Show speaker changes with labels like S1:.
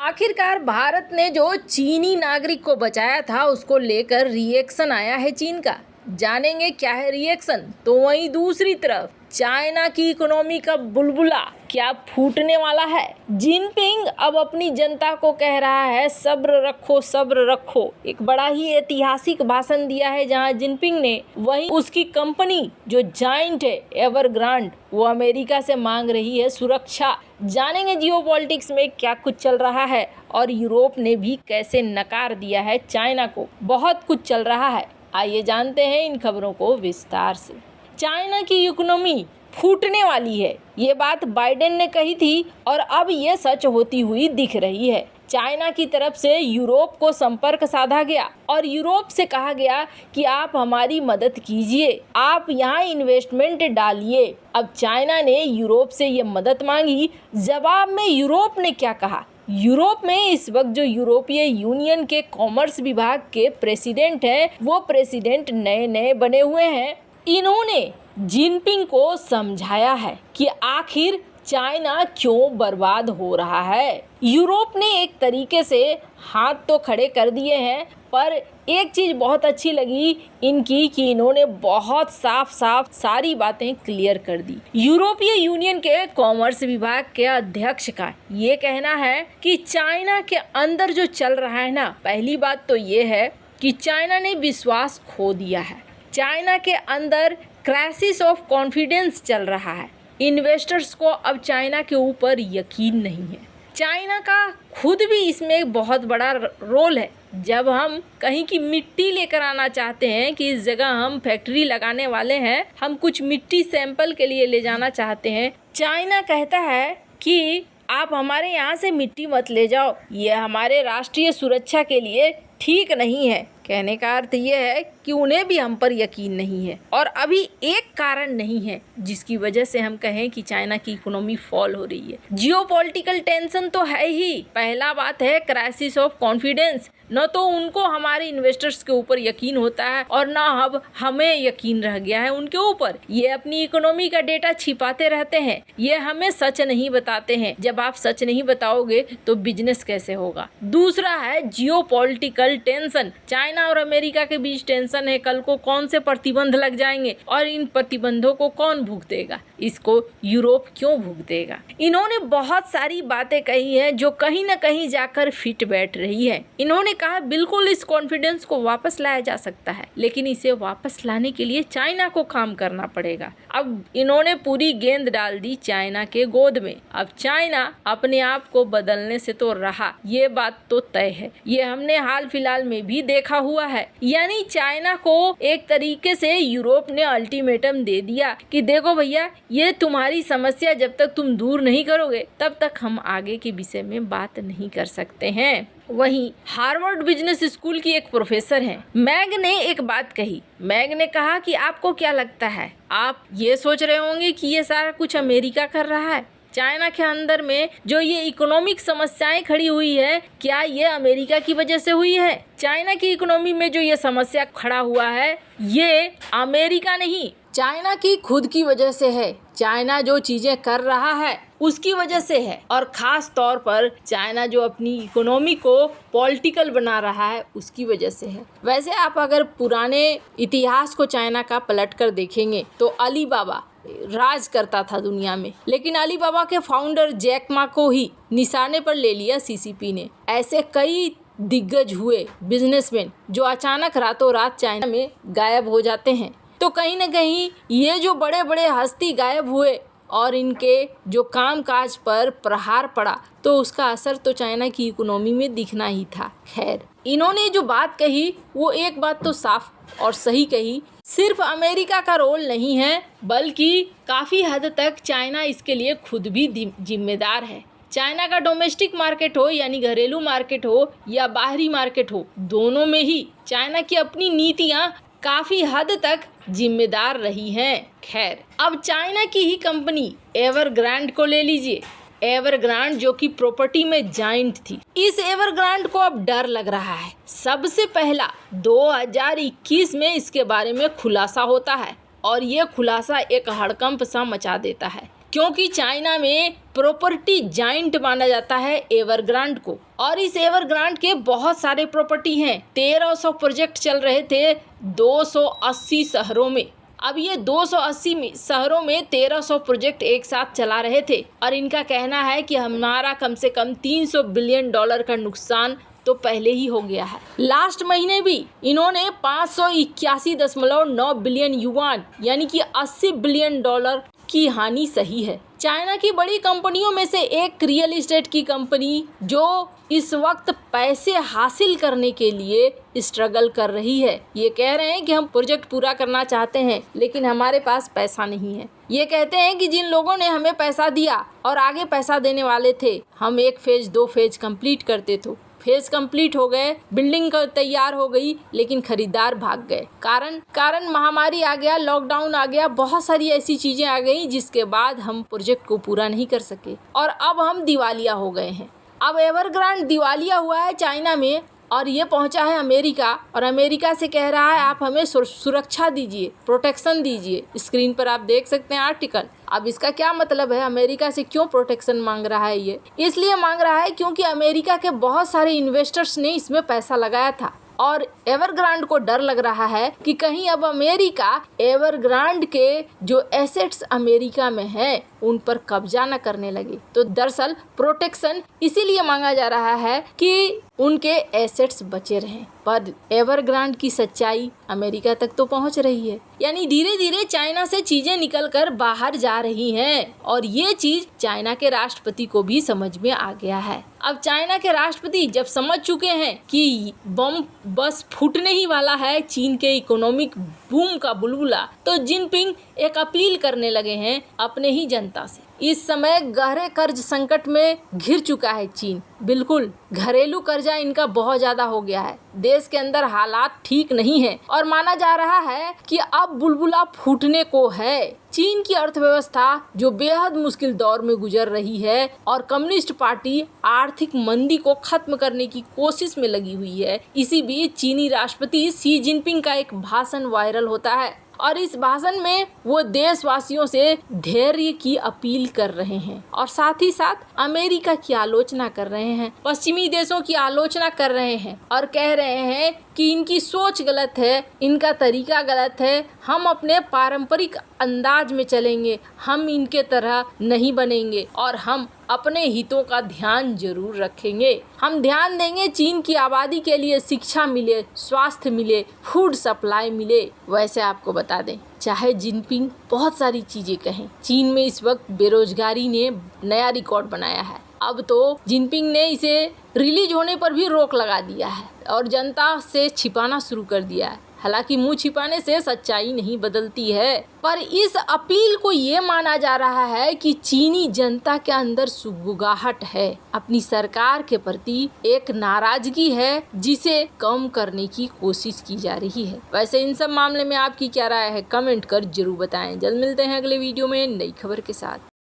S1: आखिरकार भारत ने जो चीनी नागरिक को बचाया था उसको लेकर रिएक्शन आया है चीन का। जानेंगे क्या है रिएक्शन। तो वहीं दूसरी तरफ चाइना की इकोनॉमी का बुलबुला क्या फूटने वाला है। जिनपिंग अब अपनी जनता को कह रहा है सब्र रखो सब्र रखो। एक बड़ा ही ऐतिहासिक भाषण दिया है जहां जिनपिंग ने। वहीं उसकी कंपनी जो जायंट है एवरग्रांड वो अमेरिका से मांग रही है सुरक्षा। जानेंगे जियोपॉलिटिक्स में क्या कुछ चल रहा है और यूरोप ने भी कैसे नकार दिया है चाइना को। बहुत कुछ चल रहा है, आइए जानते हैं इन खबरों को विस्तार से। चाइना की इकोनॉमी फूटने वाली है, ये बात बाइडेन ने कही थी और अब ये सच होती हुई दिख रही है। चाइना की तरफ से यूरोप को संपर्क साधा गया और यूरोप से कहा गया कि आप हमारी मदद कीजिए, आप यहाँ इन्वेस्टमेंट डालिए। अब चाइना ने यूरोप से ये मदद मांगी। जवाब में यूरोप ने क्या कहा। यूरोप में इस वक्त जो यूरोपीय यूनियन के कॉमर्स विभाग के प्रेसिडेंट हैं वो प्रेसिडेंट नए बने हुए हैं। इन्होंने जिनपिंग को समझाया है कि आखिर चाइना क्यों बर्बाद हो रहा है। यूरोप ने एक तरीके से हाथ तो खड़े कर दिए हैं, पर एक चीज़ बहुत अच्छी लगी इनकी कि इन्होंने बहुत साफ सारी बातें क्लियर कर दी। यूरोपीय यूनियन के कॉमर्स विभाग के अध्यक्ष का ये कहना है कि चाइना के अंदर जो चल रहा है ना, पहली बात तो ये है कि चाइना ने विश्वास खो दिया है। चाइना के अंदर क्राइसिस ऑफ कॉन्फिडेंस चल रहा है। इन्वेस्टर्स को अब चाइना के ऊपर यकीन नहीं है। चाइना का खुद भी इसमें एक बहुत बड़ा रोल है। जब हम कहीं की मिट्टी लेकर आना चाहते हैं कि इस जगह हम फैक्ट्री लगाने वाले हैं, हम कुछ मिट्टी सैंपल के लिए ले जाना चाहते हैं, चाइना कहता है कि आप हमारे यहाँ से मिट्टी मत ले जाओ, ये हमारे राष्ट्रीय सुरक्षा के लिए ठीक नहीं है। कहने का अर्थ ये है कि उन्हें भी हम पर यकीन नहीं है। और अभी एक कारण नहीं है जिसकी वजह से हम कहें कि चाइना की इकोनॉमी फॉल हो रही है। जियोपॉलिटिकल टेंशन तो है ही। पहला बात है क्राइसिस ऑफ कॉन्फिडेंस। न तो उनको हमारे इन्वेस्टर्स के ऊपर यकीन होता है और न अब हमें यकीन रह गया है उनके ऊपर। ये अपनी इकोनॉमी का डेटा छिपाते रहते हैं, ये हमें सच नहीं बताते हैं। जब आप सच नहीं बताओगे तो बिजनेस कैसे होगा। दूसरा है जियोपॉलिटिकल टेंशन। चाइना और अमेरिका के बीच टेंशन है, कल को कौन से प्रतिबंध लग जाएंगे और इन प्रतिबंधों को कौन भुगतेगा। इसको यूरोप क्यों भुगतेगा। इन्होंने बहुत सारी बातें कही हैं जो कहीं ना कहीं जाकर फिट बैठ रही है। इन्होंने कहा बिल्कुल इस कॉन्फिडेंस को वापस लाया जा सकता है, लेकिन इसे वापस लाने के लिए चाइना को काम करना पड़ेगा। अब इन्होंने पूरी गेंद डाल दी चाइना के गोद में। अब चाइना अपने आप को बदलने से तो रहा, ये बात तो तय है। ये हमने हाल फिलहाल में भी देखा हुआ है। यानी चाइना को एक तरीके से यूरोप ने अल्टीमेटम दे दिया कि देखो भैया, ये तुम्हारी समस्या जब तक तुम दूर नहीं करोगे तब तक हम आगे के विषय में बात नहीं कर सकते हैं। वहीं हार्वर्ड बिजनेस स्कूल की एक प्रोफेसर हैं, मैग ने एक बात कही। मैग ने कहा कि आपको क्या लगता है, आप ये सोच रहे होंगे कि ये सारा कुछ अमेरिका कर रहा है। चाइना के अंदर में जो ये इकोनॉमिक समस्याएं खड़ी हुई है, क्या ये अमेरिका की वजह से हुई है। चाइना की इकोनॉमी में जो ये समस्या खड़ा हुआ है ये अमेरिका नहीं, चाइना की खुद की वजह से है। चाइना जो चीजें कर रहा है उसकी वजह से है, और ख़ास तौर पर चाइना जो अपनी इकोनॉमी को पॉलिटिकल बना रहा है उसकी वजह से है। वैसे आप अगर पुराने इतिहास को चाइना का पलट कर देखेंगे तो अलीबाबा राज करता था दुनिया में, लेकिन अलीबाबा के फाउंडर जैक मा को ही निशाने पर ले लिया सीसीपी ने। ऐसे कई दिग्गज हुए बिजनेसमैन जो अचानक रातों रात चाइना में गायब हो जाते हैं। तो कहीं ना कहीं ये जो बड़े बड़े हस्ती गायब हुए और इनके जो कामकाज पर प्रहार पड़ा तो उसका असर तो चाइना की इकोनॉमी में दिखना ही था। खैर, इन्होंने जो बात कही वो एक बात तो साफ और सही कही, सिर्फ अमेरिका का रोल नहीं है बल्कि काफ़ी हद तक चाइना इसके लिए खुद भी जिम्मेदार है। चाइना का डोमेस्टिक मार्केट हो यानी घरेलू मार्केट हो या बाहरी मार्केट हो, दोनों में ही चाइना की अपनी नीतियाँ काफ़ी हद तक जिम्मेदार रही हैं। खैर, अब चाइना की ही कंपनी एवरग्रांड को ले लीजिए। एवरग्रांड जो कि प्रॉपर्टी में जायंट थी, इस एवरग्रांड को अब डर लग रहा है। सबसे पहला 2021 में इसके बारे में खुलासा होता है और ये खुलासा एक हड़कंप सा मचा देता है। क्योंकि चाइना में प्रॉपर्टी जाइंट माना जाता है एवरग्रांड को, और इस एवरग्रांड के बहुत सारे प्रॉपर्टी हैं। 1300 प्रोजेक्ट चल रहे थे 280 शहरों में। अब ये 280 शहरों में 1300 प्रोजेक्ट एक साथ चला रहे थे, और इनका कहना है कि हमारा कम से कम $300 बिलियन का नुकसान तो पहले ही हो गया है। लास्ट महीने भी इन्होंने 581.9 बिलियन युआन यानी कि $80 बिलियन की हानि सही है। चाइना की बड़ी कंपनियों में से एक रियल एस्टेट की कंपनी जो इस वक्त पैसे हासिल करने के लिए स्ट्रगल कर रही है। ये कह रहे हैं कि हम प्रोजेक्ट पूरा करना चाहते हैं लेकिन हमारे पास पैसा नहीं है। ये कहते हैं कि जिन लोगों ने हमें पैसा दिया और आगे पैसा देने वाले थे, हम 1 फेज 2 फेज कंप्लीट करते थे। फेज कंप्लीट हो गए, बिल्डिंग तैयार हो गई, लेकिन खरीदार भाग गए। कारण महामारी आ गया, लॉकडाउन आ गया, बहुत सारी ऐसी चीजें आ गई जिसके बाद हम प्रोजेक्ट को पूरा नहीं कर सके और अब हम दिवालिया हो गए हैं। अब एवरग्रांड दिवालिया हुआ है चाइना में और ये पहुंचा है अमेरिका, और अमेरिका से कह रहा है आप हमें सुरक्षा दीजिए, प्रोटेक्शन दीजिए। स्क्रीन पर आप देख सकते हैं आर्टिकल। अब इसका क्या मतलब है, अमेरिका से क्यों प्रोटेक्शन मांग रहा है? ये इसलिए मांग रहा है क्योंकि अमेरिका के बहुत सारे इन्वेस्टर्स ने इसमें पैसा लगाया था और एवरग्रांड को डर लग रहा है कि कहीं अब अमेरिका एवरग्रांड के जो एसेट्स अमेरिका में हैं उन पर कब्जा न करने लगे। तो दरअसल प्रोटेक्शन इसीलिए मांगा जा रहा है कि उनके एसेट्स बचे रहें। पर एवरग्रांड की सच्चाई अमेरिका तक तो पहुंच रही है, यानी धीरे धीरे चाइना से चीजें निकलकर बाहर जा रही हैं और ये चीज चाइना के राष्ट्रपति को भी समझ में आ गया है। अब चाइना के राष्ट्रपति जब समझ चुके हैं कि बम बस फूटने ही वाला है चीन के इकोनॉमिक बूम का बुलबुला, तो जिनपिंग एक अपील करने लगे हैं अपने ही जनता से। इस समय गहरे कर्ज संकट में घिर चुका है चीन। बिल्कुल घरेलू कर्जा इनका बहुत ज्यादा हो गया है। देश के अंदर हालात ठीक नहीं है और माना जा रहा है कि अब बुलबुला फूटने को है। चीन की अर्थव्यवस्था जो बेहद मुश्किल दौर में गुजर रही है और कम्युनिस्ट पार्टी आर्थिक मंदी को खत्म करने की कोशिश में लगी हुई है। इसी बीच चीनी राष्ट्रपति शी जिनपिंग का एक भाषण वायरल होता है और इस भाषण में वो देशवासियों से धैर्य की अपील कर रहे हैं और साथ ही साथ अमेरिका की आलोचना कर रहे हैं, पश्चिमी देशों की आलोचना कर रहे हैं और कह रहे हैं कि इनकी सोच गलत है, इनका तरीका गलत है, हम अपने पारंपरिक अंदाज में चलेंगे, हम इनके तरह नहीं बनेंगे और हम अपने हितों का ध्यान जरूर रखेंगे। हम ध्यान देंगे चीन की आबादी के लिए शिक्षा मिले, स्वास्थ्य मिले, फूड सप्लाई मिले। वैसे आपको बता दें, चाहे जिनपिंग बहुत सारी चीजें कहें, चीन में इस वक्त बेरोजगारी ने नया रिकॉर्ड बनाया है। अब तो जिनपिंग ने इसे रिलीज होने पर भी रोक लगा दिया है और जनता से छिपाना शुरू कर दिया है। हालांकि मुंह छिपाने से सच्चाई नहीं बदलती है, पर इस अपील को ये माना जा रहा है कि चीनी जनता के अंदर सुगबुगाहट है, अपनी सरकार के प्रति एक नाराजगी है जिसे कम करने की कोशिश की जा रही है। वैसे इन सब मामले में आपकी क्या राय है, कमेंट कर जरूर बताएं। जल्द मिलते हैं अगले वीडियो में नई खबर के साथ।